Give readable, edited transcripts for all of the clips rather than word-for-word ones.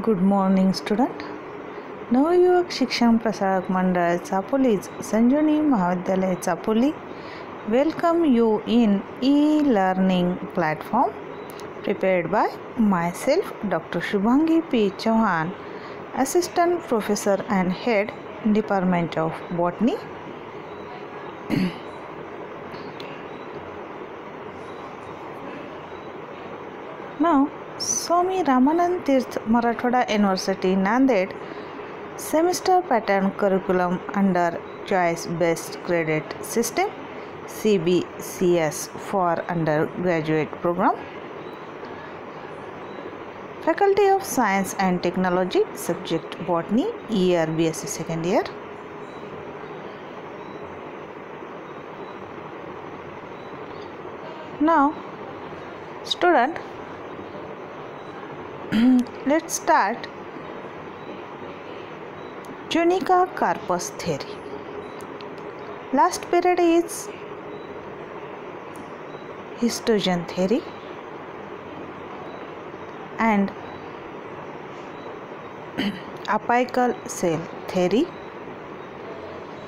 Good morning student. नवयुवक शिक्षण प्रसारक मंडळ चापोलीज संजीवनी महाविद्यालय Chapoli welcome you in e-learning platform prepared by myself Dr. Shubhangi Chavan, Assistant Professor and Head, Department of Botany. Now, Swami Ramanand Tirth Marathwada University, Nanded, semester pattern curriculum under choice based credit system CBCS for undergraduate program. Faculty of Science and Technology, subject Botany, year BSc second year. Now, student, let's start Tunica corpus theory. Last period is histogen theory and apical cell theory.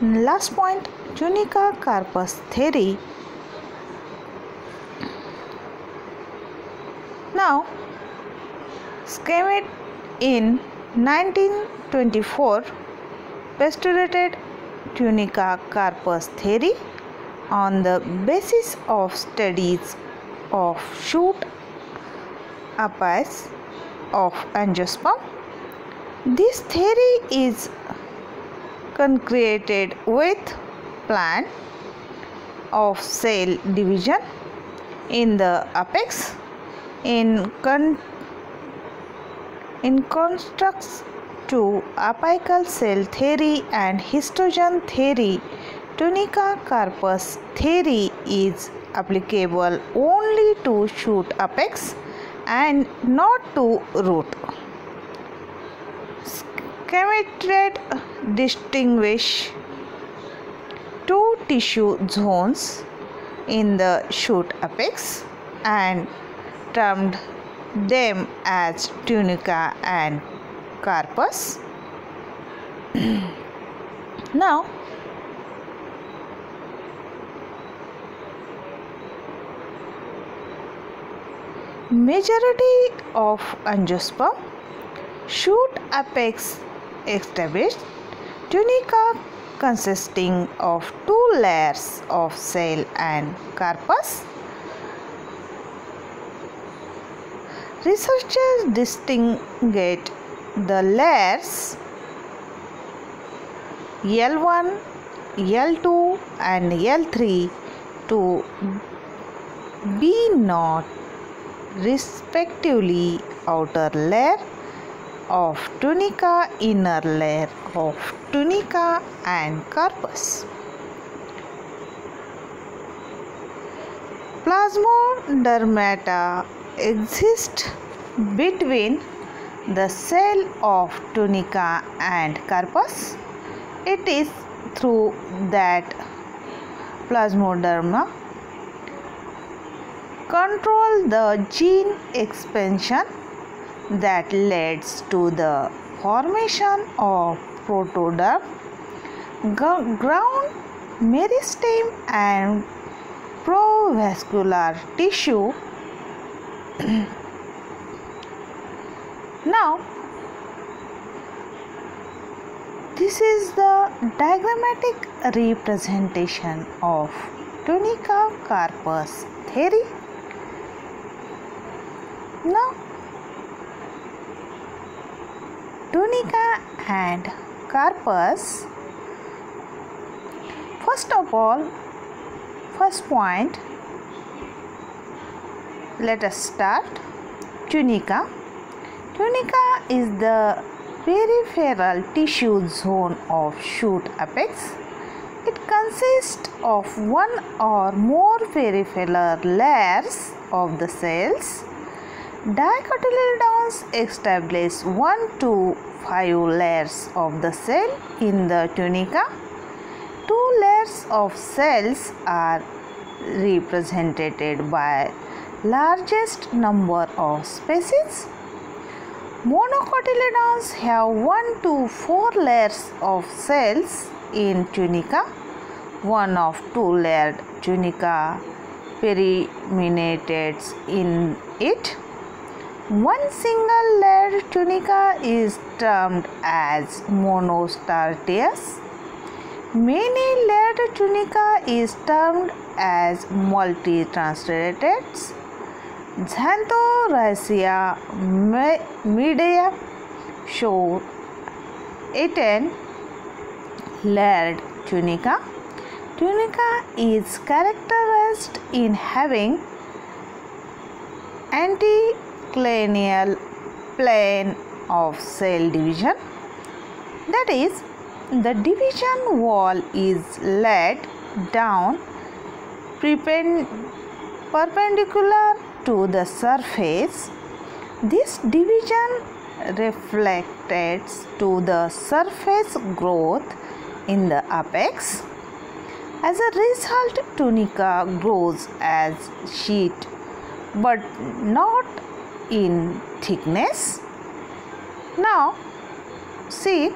Last point, Tunica corpus theory. Now, Schmidt in 1924 postulated Tunica corpus theory on the basis of studies of shoot apices of angiosperm. This theory is concreted with plan of cell division in the apex in constructs to apical cell theory and histogen theory. Tunica corpus theory is applicable only to shoot apex and not to root. Schmidt distinguish two tissue zones in the shoot apex and termed them as tunica and corpus. Now, majority of angiosperm shoot apex established tunica consisting of two layers of cell and corpus. Researchers distinguish the layers L1, L2 and L3 to be not respectively outer layer of tunica, inner layer of tunica and corpus. Plasmodermata exist between the cell of tunica and corpus. It is through that plasmoderma control the gene expansion that leads to the formation of protoderm, ground meristem and provascular tissue. Now, this is the diagrammatic representation of Tunica corpus theory. Now, tunica and corpus. First of all, first point, let us start tunica. Tunica is the peripheral tissue zone of shoot apex. It consists of one or more peripheral layers of the cells. Dicotyledons establish 1 to 5 layers of the cell in the tunica. 2 layers of cells are represented by largest number of species. Monocotyledons have 1 to 4 layers of cells in tunica. One of 2-layered tunica periminates in it. One single layered tunica is termed as monostratus. Many layered tunica is termed as multistratus. Xanthorrhizia medea show 18 layered tunica. Tunica is characterized in having anticlinal plane of cell division, that is, the division wall is laid down perpendicular to the surface. This division reflects to the surface growth in the apex. As a result, tunica grows as sheet but not in thickness. Now, see,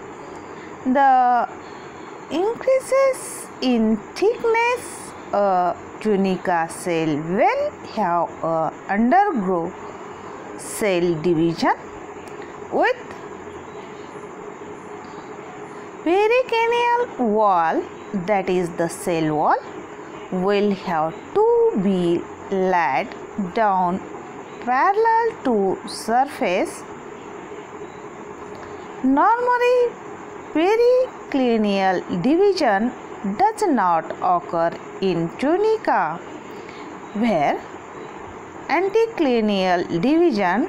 the increases in thickness a tunica cell will have a undergrow cell division with pericranial wall, that is the cell wall, will have to be laid down parallel to surface. Normally, pericranial division does not occur in tunica, where anticlinal division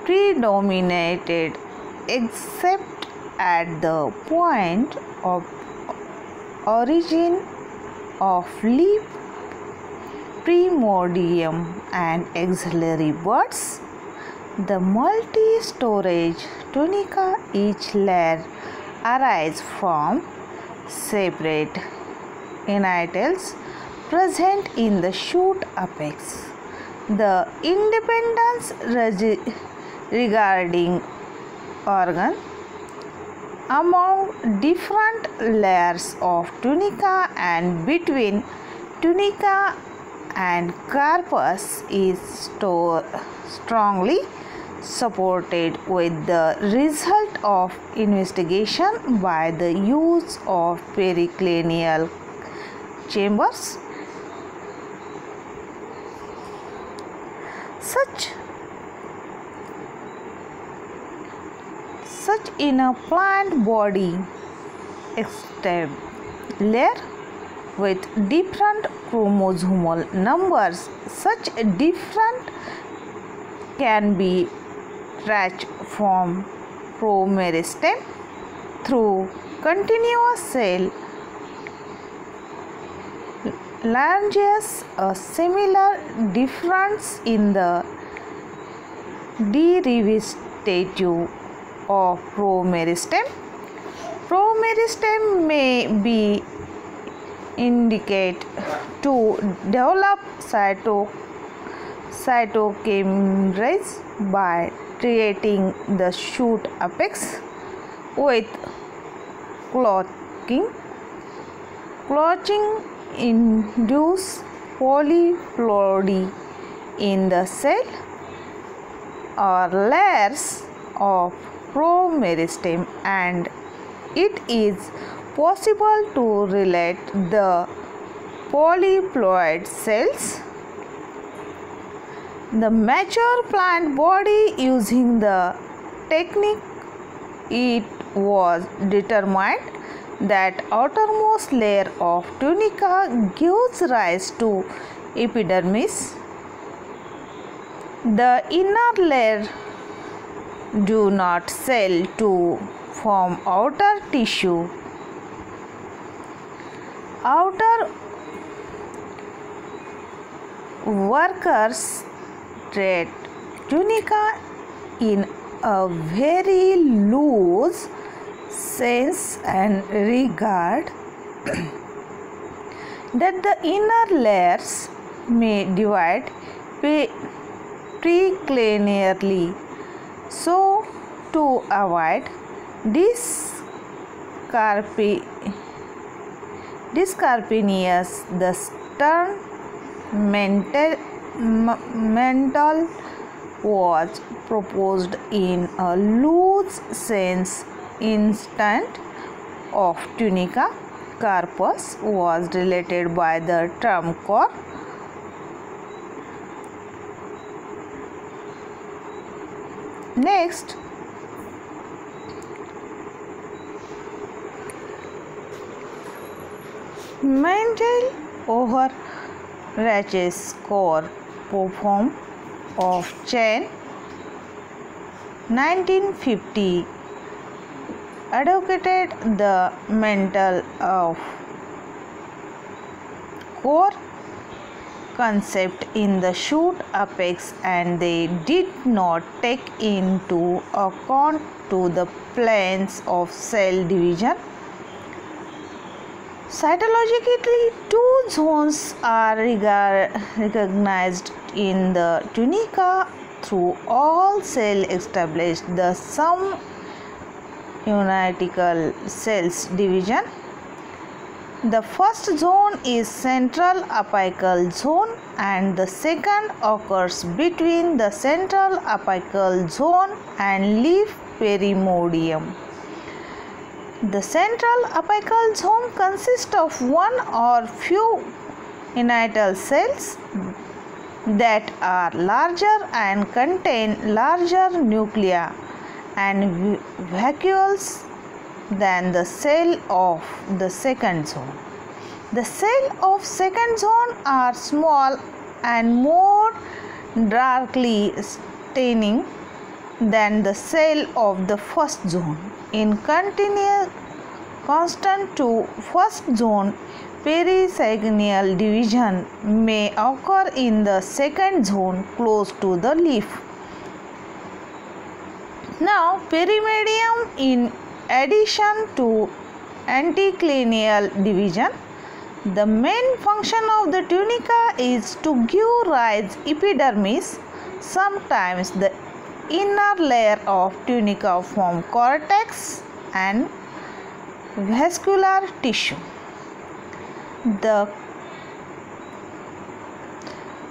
predominated except at the point of origin of leaf, primordium and axillary buds. The multi-storage tunica, each layer arises from separate initials present in the shoot apex. The independence regarding organ among different layers of tunica and between tunica and corpus is strongly supported, with the result of investigation by the use of pericranial chambers. Such in a plant body extend layer with different chromosomal numbers. Such different can be traced from promeristem through continuous cell lineages. A similar difference in the derivative of promeristem. Promeristem may be indicate to develop cytochemistry by creating the shoot apex with clothing induce polyploidy in the cell or layers of promeristem, and it is possible to relate the polyploid cells. The mature plant body, using the technique, it was determined that outermost layer of tunica gives rise to epidermis. The inner layer do not cell to form outer tissue. Outer workers treat tunica in a very loose sense and regard that the inner layers may divide precranially So to avoid discarpinius, the term mental was proposed in a loose sense instead of tunica. Corpus was related by the term corp. Next, mental overreaches core perform of Chen 1950 advocated the mental of core concept in the shoot apex, and they did not take into account to the planes of cell division. Cytologically, two zones are recognized in the tunica through all cell established the some unitical cells division. The first zone is central apical zone, and the second occurs between the central apical zone and leaf perimodium. The central apical zone consists of one or few unital cells that are larger and contain larger nuclei and vacuoles than the cell of the second zone. The cell of second zone are small and more darkly staining than the cell of the first zone. In constant to first zone, pericyclial division may occur in the second zone close to the leaf. Now, perimedium, in addition to anticlineal division, the main function of the tunica is to give rise epidermis. Sometimes the inner layer of tunica form cortex and vascular tissue. The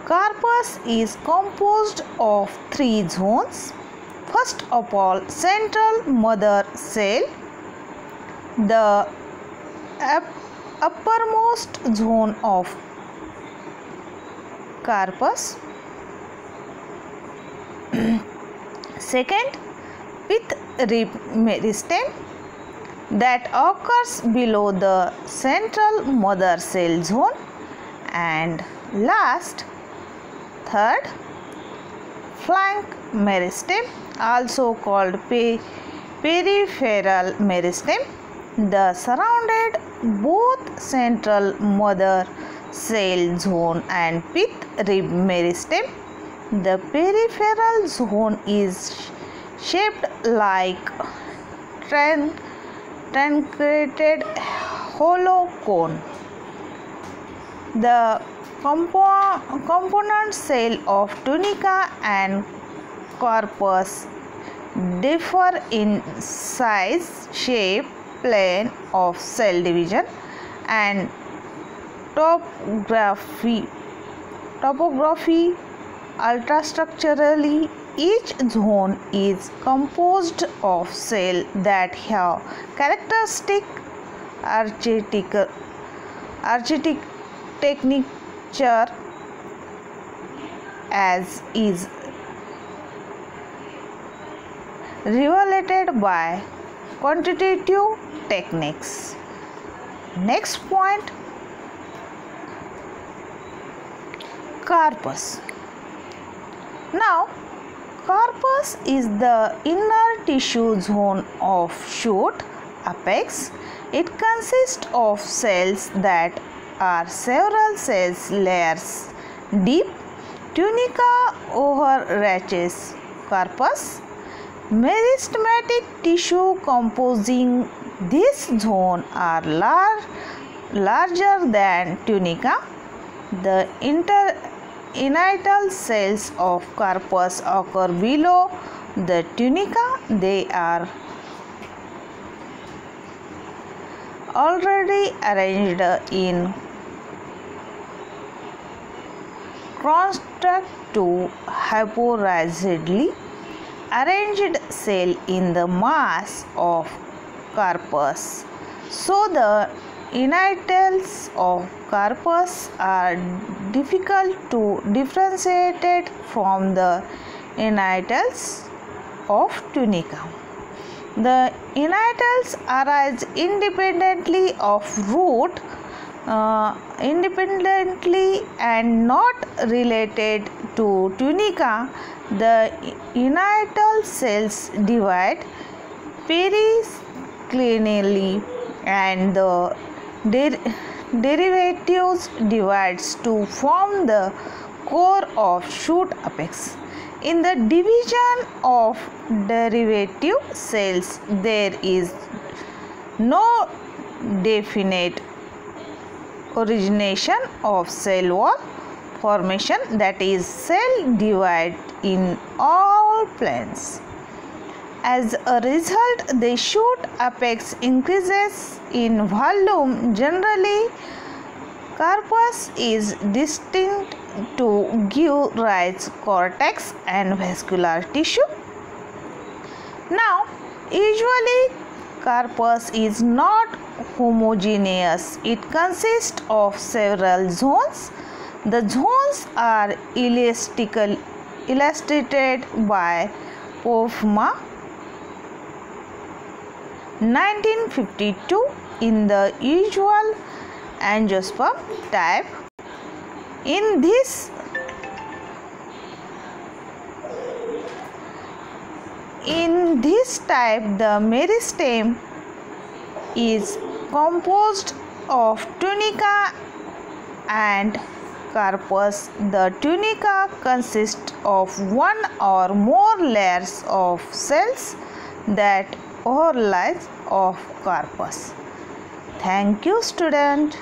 corpus is composed of three zones. First of all, central mother cell, the uppermost zone of corpus. Second, pith rib meristem that occurs below the central mother cell zone, and last, third, flank meristem, also called peripheral meristem, the surrounded both central mother cell zone and pith rib meristem. The peripheral zone is shaped like truncated hollow cone. The component cell of tunica and corpus differ in size, shape, plane of cell division, and topography. Ultrastructurally, each zone is composed of cells that have characteristic architecture as is revelated by quantitative techniques. Next point, corpus. Now, corpus is the inner tissue zone of shoot apex. It consists of cells that are several cells layers deep. Tunica overreaches corpus. Meristematic tissue composing this zone are larger than tunica. The unital cells of corpus occur below The tunica, they are already arranged in construct to hyporrhizidally arranged cell in the mass of corpus. So the innatals of corpus are difficult to differentiate from the innatals of tunica. The innatals arise independently of root, independently and not related to tunica. The innatal cells divide periclinally and the derivatives divides to form the core of shoot apex. In the division of derivative cells, there is no definite origination of cell wall formation, that is, cell divide in all planes. As a result, the shoot apex increases in volume. Generally, corpus is distinct to give rise cortex and vascular tissue. Now, usually corpus is not homogeneous. It consists of several zones. The zones are illustrated by Pofma 1952 in the usual angiosperm type. In this type, the meristem is composed of tunica and corpus. The tunica consists of one or more layers of cells that overlies of corpus. Thank you, student.